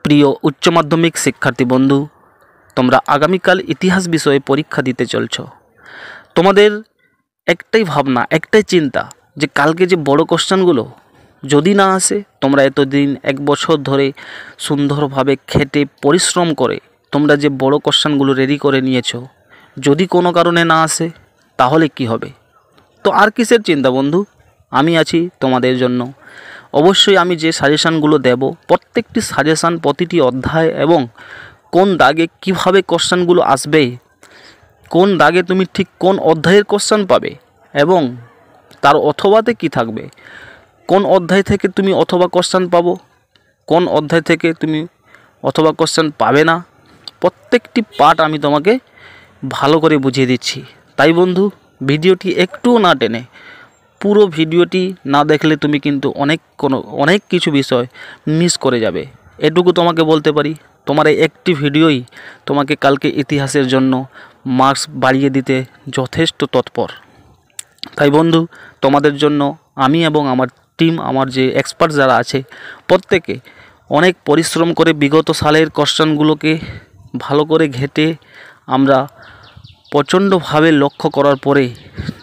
প্রিয় উচ্চ মাধ্যমিক শিক্ষার্থী বন্ধু, তোমরা আগামীকাল ইতিহাস বিষয়ে পরীক্ষা দিতে চলছ। তোমাদের একটাই ভাবনা, একটাই চিন্তা যে কালকে যে বড় কোশ্চেনগুলো যদি না আসে, তোমরা এতদিন এক বছর ধরে সুন্দরভাবে খেটে পরিশ্রম করে তোমরা যে বড় কোশ্চেনগুলো রেডি করে নিয়েছো, যদি কোনো কারণে না আসে তাহলে কি হবে? তো আর কিসের চিন্তা বন্ধু, আমি আছি তোমাদের জন্য। অবশ্যই আমি যে সাজেশানগুলো দেব, প্রত্যেকটি সাজেশান, প্রতিটি অধ্যায় এবং কোন দাগে কিভাবে কোশ্চেনগুলো আসবে, কোন দাগে তুমি ঠিক কোন অধ্যায়ের কোশ্চেন পাবে এবং তার অথবাতে কি থাকবে, কোন অধ্যায় থেকে তুমি অথবা কোশ্চেন পাবো, কোন অধ্যায় থেকে তুমি অথবা কোশ্চেন পাবে না, প্রত্যেকটি পার্ট আমি তোমাকে ভালো করে বুঝিয়ে দিচ্ছি। তাই বন্ধু, ভিডিওটি একটুও না টেনে পুরো ভিডিওটি না দেখলে তুমি কিন্তু অনেক কিছু বিষয় মিস করে যাবে। এটুকু তোমাকে বলতে পারি, তোমার এই একটি ভিডিওই তোমাকে কালকে ইতিহাসের জন্য মার্কস বাড়িয়ে দিতে যথেষ্ট তৎপর। তাই বন্ধু, তোমাদের জন্য আমি এবং আমার টিম, আমার যে এক্সপার্ট যারা আছে, প্রত্যেকে অনেক পরিশ্রম করে বিগত সালের কোশ্চেনগুলোকে ভালো করে ঘেঁটে আমরা প্রচণ্ডভাবে লক্ষ্য করার পরে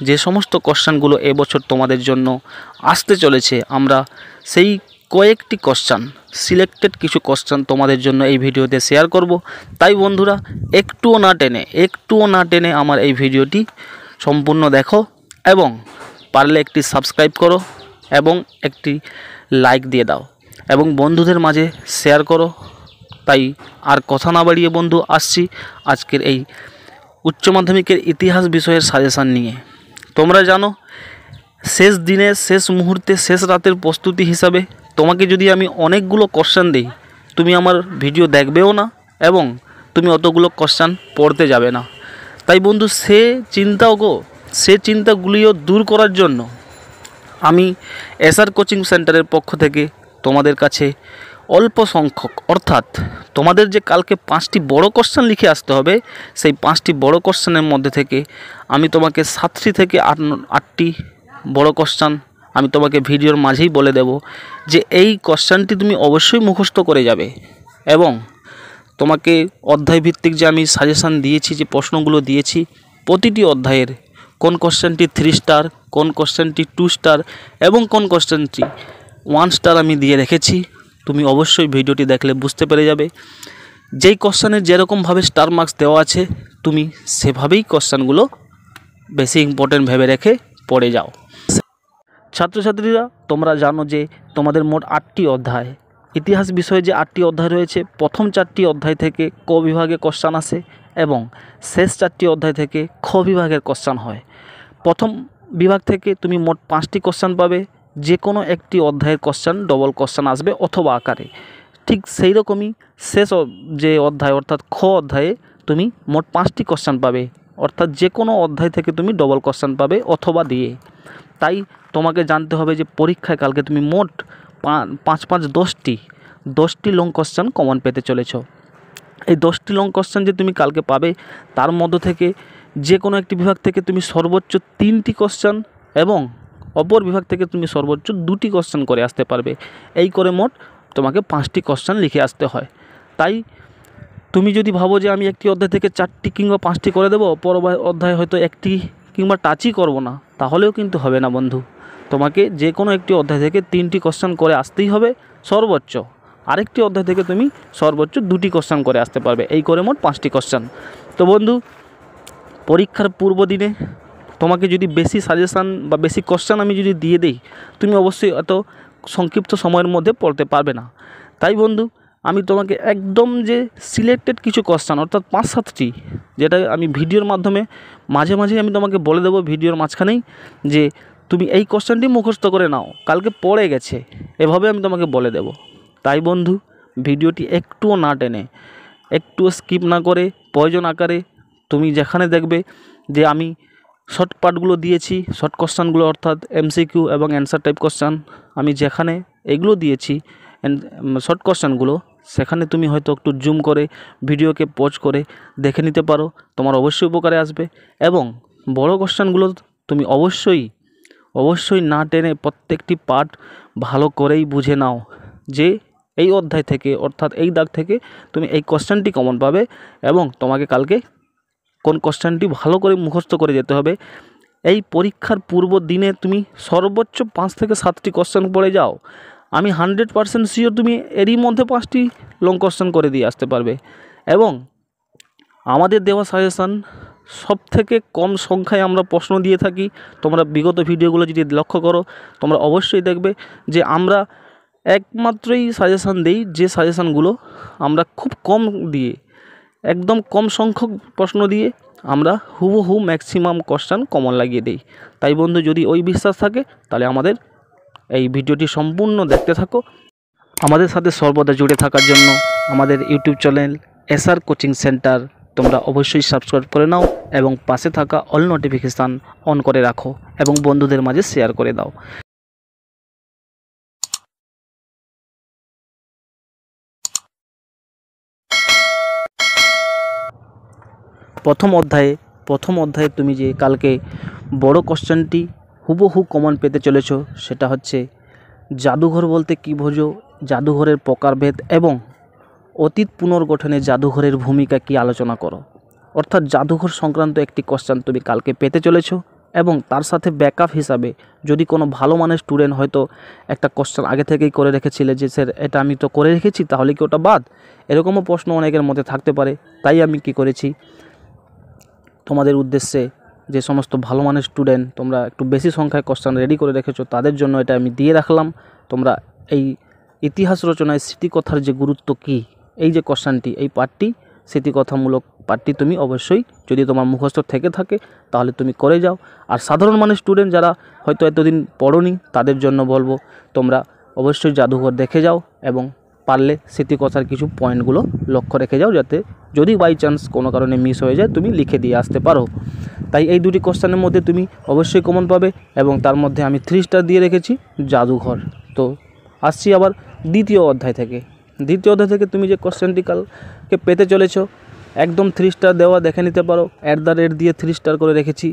যে সমস্ত কোশ্চেনগুলো এবছর তোমাদের জন্য আসতে চলেছে, আমরা সেই কয়েকটি কোশ্চেন, সিলেক্টেড কিছু কোশ্চেন তোমাদের জন্য এই ভিডিওতে শেয়ার করব। তাই বন্ধুরা, একটুও না টেনে আমার এই ভিডিওটি সম্পূর্ণ দেখো এবং পারলে একটি সাবস্ক্রাইব করো এবং একটি লাইক দিয়ে দাও এবং বন্ধুদের মাঝে শেয়ার করো। তাই আর কথা না বাড়িয়ে বন্ধু, আসছি আজকের এই উচ্চ মাধ্যমিকের ইতিহাস বিষয়ের সাজেশান নিয়ে। তোমরা জানো, শেষ দিনে, শেষ মুহূর্তে, শেষ রাতের প্রস্তুতি হিসাবে তোমাকে যদি আমি অনেকগুলো কোশ্চেন দিই, তুমি আমার ভিডিও দেখবেও না এবং তুমি অতগুলো কোশ্চেন পড়তে যাবে না। তাই বন্ধু, সে চিন্তাগুলিও দূর করার জন্য আমি এসআর কোচিং সেন্টারের পক্ষ থেকে তোমাদের কাছে অল্প সংখ্যক, অর্থাৎ তোমাদের যে কালকে 5টি বড় কোশ্চেন লিখে আসতে হবে, সেই 5টি বড় কোশ্চেনের মধ্যে থেকে আমি তোমাকে 7টি থেকে 8টি বড় কোশ্চেন আমি তোমাকে ভিডিওর মাঝেই বলে দেব যে এই কোশ্চেনটি তুমি অবশ্যই মুখস্থ করে যাবে এবং তোমাকে অধ্যায়ভিত্তিক যে আমি সাজেশান দিয়েছি, যে প্রশ্নগুলো দিয়েছি, প্রতিটি অধ্যায়ের কোন কোশ্চেনটি 3 স্টার, কোন কোশ্চেনটি 2 স্টার এবং কোন কোশ্চেনটি 1 স্টার আমি দিয়ে রেখেছি। তুমি অবশ্যই ভিডিওটি দেখলে বুঝতে পেরে যাবে। যেই কোশ্চেনের যেরকমভাবে স্টার মার্কস দেওয়া আছে, তুমি সেভাবেই কোশ্চেনগুলো বেশি ইম্পর্টেন্ট ভেবে রেখে পড়ে যাও। ছাত্রছাত্রীরা, তোমরা জানো যে তোমাদের মোট 8টি অধ্যায়, ইতিহাস বিষয়ে যে 8টি অধ্যায় রয়েছে, প্রথম 4টি অধ্যায় থেকে ক বিভাগে কোশ্চেন আসে এবং শেষ 4টি অধ্যায় থেকে খ বিভাগের কোশ্চেন হয়। প্রথম বিভাগ থেকে তুমি মোট 5টি কোশ্চেন পাবে, যে কোনো একটি অধ্যায়ের কোশ্চেন ডবল কোশ্চেন আসবে অথবা আকারে। ঠিক সেই রকমই শেষ যে অধ্যায়, অর্থাৎ খ অধ্যায়ে তুমি মোট 5টি কোশ্চেন পাবে, অর্থাৎ যে কোনো অধ্যায় থেকে তুমি ডবল কোশ্চেন পাবে অথবা দিয়ে। তাই তোমাকে জানতে হবে যে পরীক্ষায় কালকে তুমি মোট 10টি লং কোশ্চেন কমন পেতে চলেছ। এই 10টি লং কোশ্চেন যে তুমি কালকে পাবে, তার মধ্য থেকে যে কোনো একটি বিভাগ থেকে তুমি সর্বোচ্চ 3টি কোশ্চেন এবং অপর বিভাগ থেকে তুমি সর্বোচ্চ 2টি কোশ্চেন করে আসতে পারবে। এই করে মোট তোমাকে 5টি কোশ্চেন লিখে আসতে হয়। তাই তুমি যদি ভাবো যে আমি একটি অধ্যায় থেকে 4টি কিংবা 5টি করে দেবো, পর অধ্যায় হয়তো 1টি কিংবা টাচই করব না, তাহলেও কিন্তু হবে না বন্ধু। তোমাকে যে কোনো একটি অধ্যায় থেকে 3টি কোশ্চেন করে আসতেই হবে সর্বোচ্চ, আরেকটি অধ্যায় থেকে তুমি সর্বোচ্চ 2টি কোশ্চেন করে আসতে পারবে। এই করে মোট 5টি কোশ্চেন। তো বন্ধু, পরীক্ষার পূর্ব দিনে তোমাকে যদি বেশি সাজেশান বা বেশি কোশ্চেন আমি যদি দিয়ে দিই, তুমি অবশ্যই এত সংক্ষিপ্ত সময়ের মধ্যে পড়তে পারবে না। তাই বন্ধু, আমি তোমাকে একদম যে সিলেক্টেড কিছু কোশ্চেন, অর্থাৎ 5-7টি, যেটা আমি ভিডিওর মাধ্যমে মাঝে মাঝে আমি তোমাকে বলে দেবো, ভিডিওর মাঝখানেই, যে তুমি এই কোশ্চেনটি মুখস্থ করে নাও, কালকে পড়ে গেছে, এভাবে আমি তোমাকে বলে দেব। তাই বন্ধু, ভিডিওটি একটুও না টেনে, একটুও স্কিপ না করে প্রয়োজন আকারে তুমি যেখানে দেখবে যে আমি শর্ট পার্টগুলো দিয়েছি, শর্ট কোশ্চেনগুলো অর্থাৎ এমসিকিউ এবং অ্যান্সার টাইপ কোশ্চেন, আমি যেখানে এগুলো দিয়েছি শর্ট কোশ্চেনগুলো, সেখানে তুমি হয়তো একটু জুম করে ভিডিওকে পজ করে দেখে নিতে পারো, তোমার অবশ্যই উপকারে আসবে। এবং বড় কোশ্চেনগুলো তুমি অবশ্যই না টেনে প্রত্যেকটি পার্ট ভালো করেই বুঝে নাও যে এই অধ্যায় থেকে অর্থাৎ এই দাগ থেকে তুমি এই কোশ্চেনটি কমন পাবে এবং তোমাকে কালকে কোন কোশ্চেনটি ভালো করে মুখস্থ করে যেতে হবে। এই পরীক্ষার পূর্ব দিনে তুমি সর্বোচ্চ 5 থেকে 7টি কোশ্চেন পড়ে যাও, আমি 100% শিওর তুমি এরই মধ্যে 5টি লং কোশ্চেন করে দিয়ে আসতে পারবে। এবং আমাদের দেওয়া সাজেশান সবথেকে কম সংখ্যায় আমরা প্রশ্ন দিয়ে থাকি। তোমরা বিগত ভিডিওগুলো যদি লক্ষ্য করো তোমরা অবশ্যই দেখবে যে আমরা একমাত্রই সাজেশান দেই যে সাজেশানগুলো আমরা খুব কম দিয়ে, একদম কম সংখ্যক প্রশ্ন দিয়ে আমরা হুবহু ম্যাক্সিমাম কোশ্চেন কমন লাগিয়ে দিই। তাই বন্ধু, যদি ওই বিশ্বাস থাকে তাহলে আমাদের এই ভিডিওটি সম্পূর্ণ দেখতে থাকো। আমাদের সাথে সর্বদা জুড়ে থাকার জন্য আমাদের YouTube channel SR coaching centre তোমরা অবশ্যই সাবস্ক্রাইব করে নাও এবং পাশে থাকা অল নোটিফিকেশান অন করে রাখো এবং বন্ধুদের মাঝে শেয়ার করে দাও। প্রথম অধ্যায়ে তুমি যে কালকে বড় কোশ্চেনটি হুবহু কমন পেতে চলেছো সেটা হচ্ছে জাদুঘর বলতে কী বোঝো, জাদুঘরের প্রকারভেদ এবং অতীত পুনর্গঠনে জাদুঘরের ভূমিকা কি আলোচনা করো। অর্থাৎ জাদুঘর সংক্রান্ত একটি কোশ্চেন তুমি কালকে পেতে চলেছো এবং তার সাথে ব্যাকআপ হিসাবে যদি কোনো ভালো মানের স্টুডেন্ট হয়তো একটা কোশ্চেন আগে থেকেই করে রেখেছিলে যে স্যার এটা আমি তো করে রেখেছি তাহলে কি ওটা বাদ, এরকমও প্রশ্ন অনেকের মধ্যে থাকতে পারে। তাই আমি কি করেছি, তোমাদের উদ্দেশ্যে যে সমস্ত ভালো মানের স্টুডেন্ট তোমরা একটু বেশি সংখ্যায় কোশ্চেন রেডি করে রেখেছো তাদের জন্য এটা আমি দিয়ে রাখলাম। তোমরা এই ইতিহাস রচনায় স্মৃতিকথার যে গুরুত্ব কী, এই যে কোশ্চেনটি, এই পার্টটি স্মৃতিকথামূলক পার্টটি তুমি অবশ্যই যদি তোমার মুখস্থ থেকে থাকে তাহলে তুমি করে যাও। আর সাধারণ মানের স্টুডেন্ট যারা হয়তো এতদিন পড়োনি তাদের জন্য বলবো তোমরা অবশ্যই জাদুঘর দেখে যাও এবং পারলে স্মৃতিকথার কিছু পয়েন্টগুলো লক্ষ্য রেখে যাও যাতে যদি বাই চান্স কোনো কারণে মিস হয়ে যায় তুমি লিখে দিয়ে আসতে পারো। তাই এই দুটি কোশ্চেনের মধ্যে তুমি অবশ্যই কমন পাবে এবং তার মধ্যে আমি 3 স্টার দিয়ে রেখেছি জাদুঘর। তো আসছি আবার দ্বিতীয় অধ্যায় থেকে তুমি যে কোশ্চেনটি কালকে পেতে চলেছো একদম 3 স্টার দেওয়া, দেখে নিতে পারো, @ দিয়ে 3 স্টার করে রেখেছি।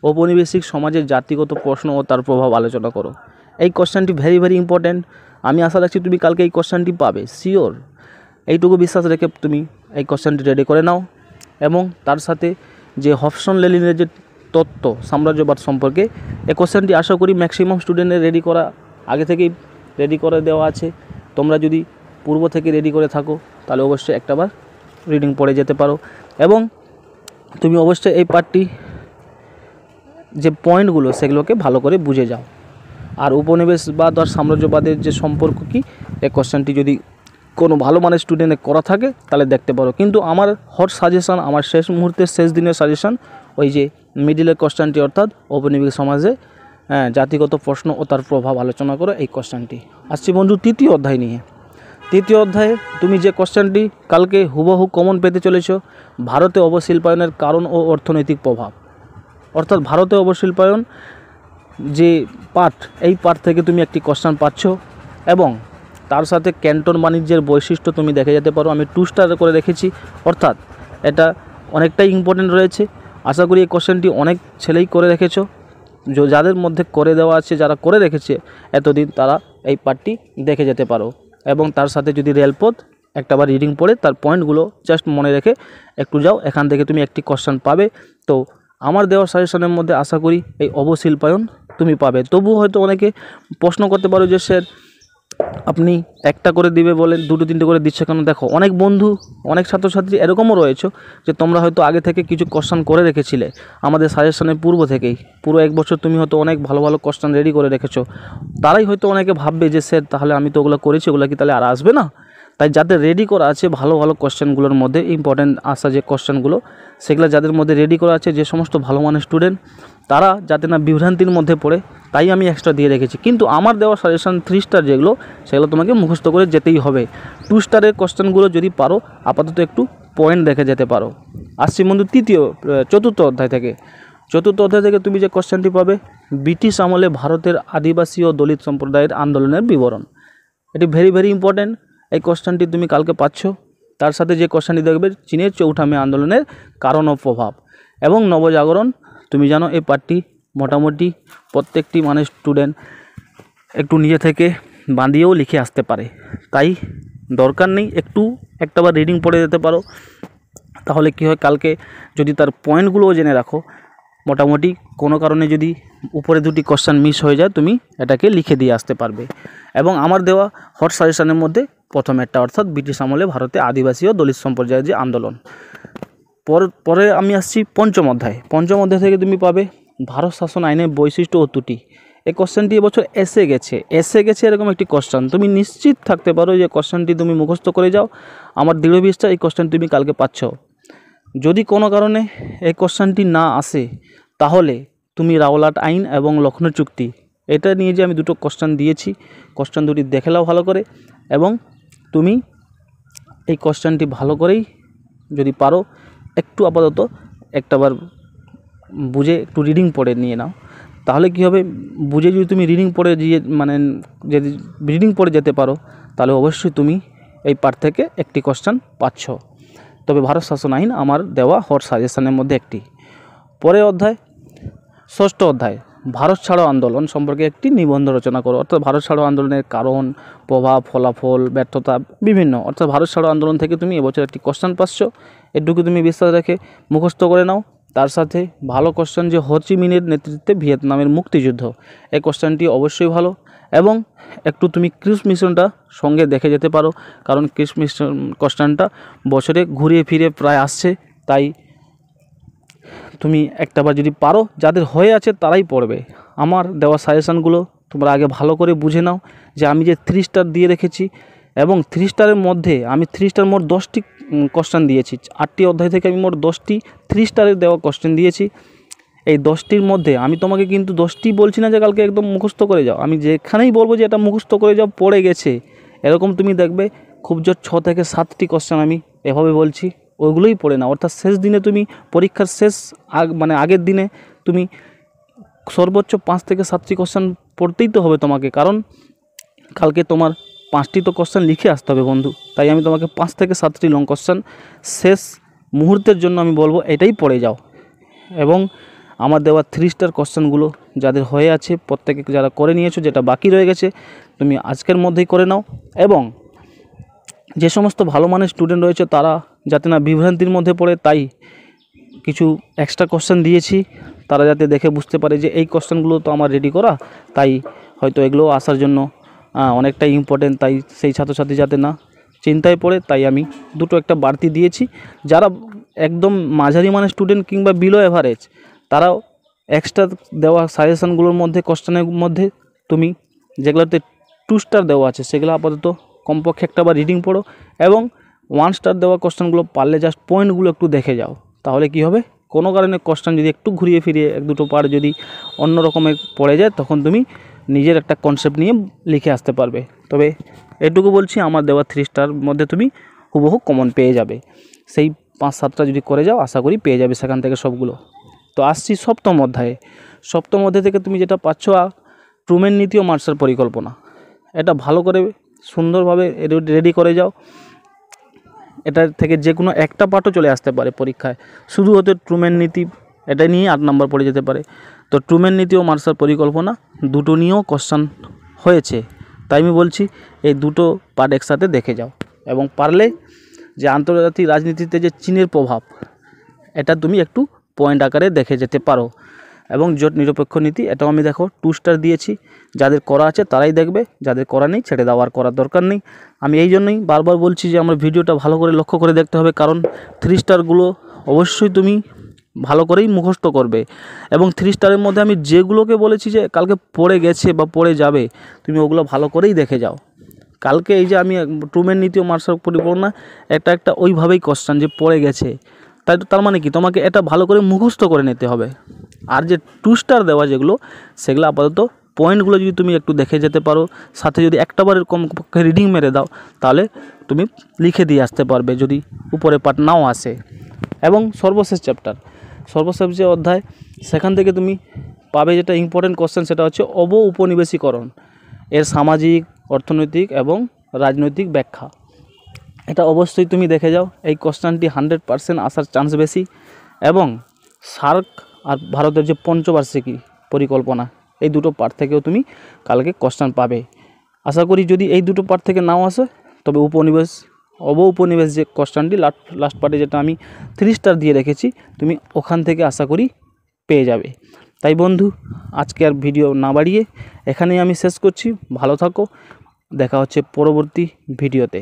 ঔপনিবেশিক সমাজের জাতিগত প্রশ্ন ও তার প্রভাব আলোচনা করো। এই কোশ্চেনটি ভেরি ইম্পর্ট্যান্ট। আমি আশা রাখছি তুমি কালকে এই কোশ্চেনটি পাবে শিওর, এইটুকু বিশ্বাস রেখে তুমি এই কোশ্চেনটি রেডি করে নাও। এবং তার সাথে যে হবসন লেনিনের যে তত্ত্ব সাম্রাজ্যবাদ সম্পর্কে, এই কোশ্চেনটি আশা করি ম্যাক্সিমাম স্টুডেন্টের রেডি করা আগে থেকেই রেডি করে দেওয়া আছে। তোমরা যদি পূর্ব থেকে রেডি করে থাকো তাহলে অবশ্যই একটাবার রিডিং পড়ে যেতে পারো এবং তুমি অবশ্যই এই পার্টটি যে পয়েন্টগুলো সেগুলোকে ভালো করে বুঝে যাও। আর উপনিবেশবাদ আর সাম্রাজ্যবাদের যে সম্পর্ক কি, এই কোশ্চেনটি যদি কোনো ভালো মানের স্টুডেন্টের করা থাকে তাহলে দেখতে পারো। কিন্তু আমার হট সাজেশান, আমার শেষ মুহূর্তের শেষ দিনের সাজেশান ওই যে মিডিলের কোশ্চেনটি অর্থাৎ ঔপনিবেশিক সমাজে জাতিগত প্রশ্ন ও তার প্রভাব আলোচনা করো, এই কোশ্চেনটি। আসছি বন্ধু তৃতীয় অধ্যায় নিয়ে। তৃতীয় অধ্যায়ে তুমি যে কোশ্চেনটি কালকে হুবহু কমন পেতে চলেছ, ভারতে অবশিল্পায়নের কারণ ও অর্থনৈতিক প্রভাব। অর্থাৎ ভারতে অবশিল্পায়ন যে পার্ট, এই পার্ট থেকে তুমি একটি কোশ্চেন পাচ্ছ এবং তার সাথে ক্যান্টন বাণিজ্যের বৈশিষ্ট্য তুমি দেখে যেতে পারো। আমি 2 স্টার করে রেখেছি, অর্থাৎ এটা অনেকটাই ইম্পর্টেন্ট রয়েছে। আশা করি এই কোশ্চেনটি অনেক ছেলেই করে রেখেছো, যাদের মধ্যে করে দেওয়া আছে, যারা করে রেখেছে এতদিন তারা এই পার্টটি দেখে যেতে পারো। এবং তার সাথে যদি রেলপথ একটাবার রিডিং পড়ে তার পয়েন্টগুলো জাস্ট মনে রেখে একটু যাও, এখান থেকে তুমি একটি কোশ্চেন পাবে। তো আমার দেওয়া সাজেশনের মধ্যে আশা করি এই অবশিল্পায়ন তুমি পাবে। তবু হয়তো অনেকে প্রশ্ন করতে পারো যে স্যার আপনি একটা করে দিবে বলেন 2-3টে করে দিচ্ছে কেন। দেখো, অনেক বন্ধু, অনেক ছাত্রছাত্রী এরকমও রয়েছে যে তোমরা হয়তো আগে থেকে কিছু কোশ্চেন করে রেখেছিলে আমাদের সাজেশনের পূর্ব থেকেই, পুরো 1 বছর তুমি হয়তো অনেক ভালো কোশ্চেন রেডি করে রেখেছো। তারাই হয়তো অনেকে ভাববে যে স্যার তাহলে আমি তো ওগুলো করেছি, ওগুলো কি তাহলে আর আসবে না। তাই যাদের রেডি করা আছে ভালো কোশ্চেনগুলোর মধ্যে ইম্পর্টেন্ট আসা যে কোশ্চেনগুলো, সেগুলো যাদের মধ্যে রেডি করা আছে, যে সমস্ত ভালো মানের স্টুডেন্ট, তারা যাতে না বিভ্রান্তির মধ্যে পড়ে, তাই আমি এক্সট্রা দিয়ে রেখেছি। কিন্তু আমার দেওয়া সাজেশন 3 স্টার যেগুলো, সেগুলো তোমাকে মুখস্থ করে যেতেই হবে। 2 স্টারের কোশ্চেনগুলো যদি পারো আপাতত একটু পয়েন্ট দেখে যেতে পারো। আসছি বন্ধু চতুর্থ অধ্যায় থেকে তুমি যে কোশ্চেনটি পাবে, ব্রিটিশ আমলে ভারতের আদিবাসী ও দলিত সম্প্রদায়ের আন্দোলনের বিবরণ। এটি ভেরি ইম্পর্ট্যান্ট। এই কোশ্চেনটি তুমি কালকে পাচ্ছ। তার সাথে যে কোশ্চেনটি দেখবে চীনের 4ঠা মে আন্দোলনের কারণ ও প্রভাব এবং নবজাগরণ। তুমি জানো এই পার্টটি মোটামুটি প্রত্যেকটি স্টুডেন্ট একটু নিজে থেকে বাঁধিয়েও লিখে আসতে পারে। তাই দরকার নেই, একটাবার রিডিং পড়ে যেতে পারো, তাহলে কি হয়, কালকে যদি তার পয়েন্টগুলোও জেনে রাখো, মোটামুটি কোনো কারণে যদি উপরে দুটি কোশ্চেন মিস হয়ে যায় তুমি এটাকে লিখে দিয়ে আসতে পারবে। এবং আমার দেওয়া হট সাজেশনের মধ্যে প্রথম একটা, অর্থাৎ ব্রিটিশ আমলে ভারতে আদিবাসী ও দলিত সম্প্রদায়ের যে আন্দোলন। পরে আমি আসছি পঞ্চম অধ্যায় থেকে তুমি পাবে ভারত শাসন আইনের বৈশিষ্ট্য ও ত্রুটি। এই কোশ্চেনটি এবছর এসে গেছে এরকম একটি কোশ্চেন। তুমি নিশ্চিত থাকতে পারো যে কোশ্চেনটি তুমি মুখস্থ করে যাও, আমার দৃঢ় বিশ্বাস এই কোশ্চেন তুমি কালকে পাচ্ছ। যদি কোনো কারণে এই কোশ্চেনটি না আসে, তাহলে তুমি রাওলাট আইন এবং লখনৌ চুক্তি এটা নিয়ে যে আমি দুটো কোশ্চেন দিয়েছি, কোশ্চেন দুটি দেখে নাও ভালো করে, এবং তুমি এই কোশ্চেনটি ভালো করেই যদি পারো একটু আপাতত একটাবার বুঝে একটু রিডিং পড়ে নিয়ে নাও, তাহলে কি হবে, বুঝে যদি তুমি রিডিং পড়ে যদি রিডিং পড়ে যেতে পারো, তাহলে অবশ্যই তুমি এই পার্ট থেকে একটি কোশ্চেন পাচ্ছ। তবে ভারত শাসন আইন আমার দেওয়া হট সাজেশনের মধ্যে একটি। পরের অধ্যায়, ষষ্ঠ অধ্যায়, ভারত ছাড়ো আন্দোলন সম্পর্কে একটি নিবন্ধ রচনা করো। অর্থাৎ ভারত ছাড়ো আন্দোলনের কারণ, প্রভাব, ফলাফল, ব্যর্থতা বিভিন্ন, অর্থাৎ ভারত ছাড়ো আন্দোলন থেকে তুমি এবছর একটি কোশ্চেন পাচ্ছ। এটুকু তুমি বিশ্বাস রেখে মুখস্থ করে নাও। তার সাথে ভালো কোশ্চেন যে হো চি মিনের নেতৃত্বে ভিয়েতনামের মুক্তিযুদ্ধ, এই কোশ্চেনটি অবশ্যই ভালো। এবং একটু তুমি ক্রিস মিশনটা সঙ্গে দেখে যেতে পারো, কারণ ক্রিস মিশন কোশ্চেনটা বছরে ঘুরিয়ে ফিরে প্রায় আসছে। তাই তুমি একটাবার যদি পারো, যাদের হয়ে আছে তারাই পড়বে। আমার দেওয়া সাজেশানগুলো তোমরা আগে ভালো করে বুঝে নাও, যে আমি যে 3 স্টার দিয়ে রেখেছি, এবং 3 স্টারের মধ্যে আমি 3 স্টার মোট 10টি কোশ্চেন দিয়েছি। 8টি অধ্যায় থেকে আমি মোট 10টি 3 স্টারের দেওয়া কোশ্চেন দিয়েছি। এই 10টির মধ্যে আমি তোমাকে কিন্তু 10টি বলছি না যে কালকে একদম মুখস্থ করে যাও, আমি যেখানেই বলবো যে এটা মুখস্থ করে যাও, পড়ে গেছে এরকম তুমি দেখবে খুব জোর 6 থেকে 7টি কোশ্চেন আমি এভাবে বলছি, ওইগুলোই পড়ে নাও। অর্থাৎ শেষ দিনে তুমি পরীক্ষার আগের দিনে তুমি সর্বোচ্চ 5 থেকে 7টি কোশ্চেন পড়তেই তো হবে তোমাকে, কারণ কালকে তোমার 5টি তো কোশ্চেন লিখে আসতে হবে বন্ধু। তাই আমি তোমাকে 5 থেকে 7টি লং কোশ্চেন শেষ মুহূর্তের জন্য আমি বলবো এটাই পড়ে যাও। এবং আমার দেওয়া 3 স্টার কোশ্চেনগুলো যাদের হয়ে আছে, প্রত্যেকে যারা করে নিয়েছো, যেটা বাকি রয়ে গেছে তুমি আজকের মধ্যেই করে নাও। এবং যে সমস্ত ভালো মানের স্টুডেন্ট রয়েছে তারা যাতে না বিভ্রান্তির মধ্যে পড়ে, তাই কিছু এক্সট্রা কোশ্চেন দিয়েছি, তারা যাতে দেখে বুঝতে পারে যে এই কোশ্চেনগুলো তো আমার রেডি করা, তাই হয়তো এগুলো আসার জন্য অনেকটাই ইম্পর্টেন্ট। তাই সেই ছাত্রছাত্রী যাতে না চিন্তায় পড়ে, তাই আমি দুটো একটা বাড়তি দিয়েছি। যারা একদম মাঝারি মানের স্টুডেন্ট কিংবা বিলো অ্যাভারেজ, তারাও এক্সট্রা দেওয়া সাজেশানগুলোর মধ্যে কোশ্চেনের মধ্যে তুমি যেগুলোতে 2 স্টার দেওয়া আছে সেগুলো আপাতত কমপক্ষে একটাবার রিডিং পড়ো, এবং 1 স্টার দেওয়া কোশ্চেনগুলো পারলে জাস্ট পয়েন্টগুলো একটু দেখে যাও। তাহলে কি হবে, কোনো কারণে কোশ্চেন যদি একটু ঘুরিয়ে ফিরিয়ে 1-2 পার যদি অন্য রকমের পড়ে যায়, তখন তুমি নিজের একটা কনসেপ্ট নিয়ে লিখে আসতে পারবে। তবে এটুকু বলছি, আমার দেওয়া 3 স্টার মধ্যে তুমি হুবহু কমন পেয়ে যাবে। সেই 5-7টা যদি করে যাও, আশা করি পেয়ে যাবে সেখান থেকে সবগুলো। তো আসছি সপ্তম অধ্যায়ে। সপ্তম অধ্যায় থেকে তুমি যেটা পাচ্ছ, ট্রুম্যান নীতি ও মার্শাল পরিকল্পনা। এটা ভালো করে সুন্দরভাবে রেডি করে যাও। এটার থেকে যে কোনো একটা পার্টও চলে আসতে পারে পরীক্ষায়, শুধু হতে ট্রুম্যান নীতি এটা নিয়ে 8 নম্বর পড়ে যেতে পারে। তো ট্রুম্যান নীতি ও মার্শাল পরিকল্পনা দুটো নিয়েও কোশ্চেন হয়েছে, তাই আমি বলছি এই দুটো পার্ট একসাথে দেখে যাও। এবং পারলে যে আন্তর্জাতিক রাজনীতিতে যে চীনের প্রভাব, এটা তুমি একটু পয়েন্ট আকারে দেখে যেতে পারো। এবং জোট নিরপেক্ষ নীতি, এটাও আমি দেখো 2 স্টার দিয়েছি। যাদের করা আছে তারাই দেখবে, যাদের করা নেই ছেড়ে দাও, আর করার দরকার নেই। আমি এই জন্যই বারবার বলছি যে আমার ভিডিওটা ভালো করে লক্ষ্য করে দেখতে হবে, কারণ 3 স্টারগুলো অবশ্যই তুমি ভালো করেই মুখস্থ করবে। এবং 3 স্টারের মধ্যে আমি যেগুলোকে বলেছি যে কালকে পড়ে গেছে বা পড়ে যাবে, তুমি ওগুলো ভালো করেই দেখে যাও। কালকে এই যে আমি ট্রুম্যান নীতি ও মার্শাল পরিকল্পনা একটা ওইভাবেই কোশ্চেন যে পড়ে গেছে, তার মানে কি তোমাকে এটা ভালো করে মুখস্থ করে নিতে হবে। আর যে 2 স্টার দেওয়া যেগুলো, সেগুলো আপাতত পয়েন্টগুলো যদি তুমি একটু দেখে যেতে পারো, সাথে যদি একটাবারের কমপক্ষে রিডিং মেরে দাও, তাহলে তুমি লিখে দিয়ে আসতে পারবে যদি উপরে পার্ট নাও আসে। এবং সর্বশেষ যে অধ্যায়, সেখান থেকে তুমি পাবে যেটা ইম্পর্টেন্ট কোশ্চেন, সেটা হচ্ছে উপনিবেশীকরণ, এর সামাজিক, অর্থনৈতিক এবং রাজনৈতিক ব্যাখ্যা। এটা অবশ্যই তুমি দেখে যাও। এই কোশ্চেনটি 100% আসার চান্স বেশি। এবং সার্ক আর ভারতের যে পঞ্চবার্ষিকী পরিকল্পনা, এই দুটো পার্ট থেকেও তুমি কালকে কোশ্চেন পাবে। আশা করি যদি এই দুটো পার্ট থেকে নাও আসে তবে উপনিবেশ উপনিবেশ যে কোশ্চেনটি লাস্ট পার্টে যেটা আমি 3 স্টার দিয়ে রেখেছি তুমি ওখান থেকে আশা করি পেয়ে যাবে। তাই বন্ধু আজকে আর ভিডিও না বাড়িয়ে এখানেই আমি শেষ করছি। ভালো থাকো, দেখা হচ্ছে পরবর্তী ভিডিওতে।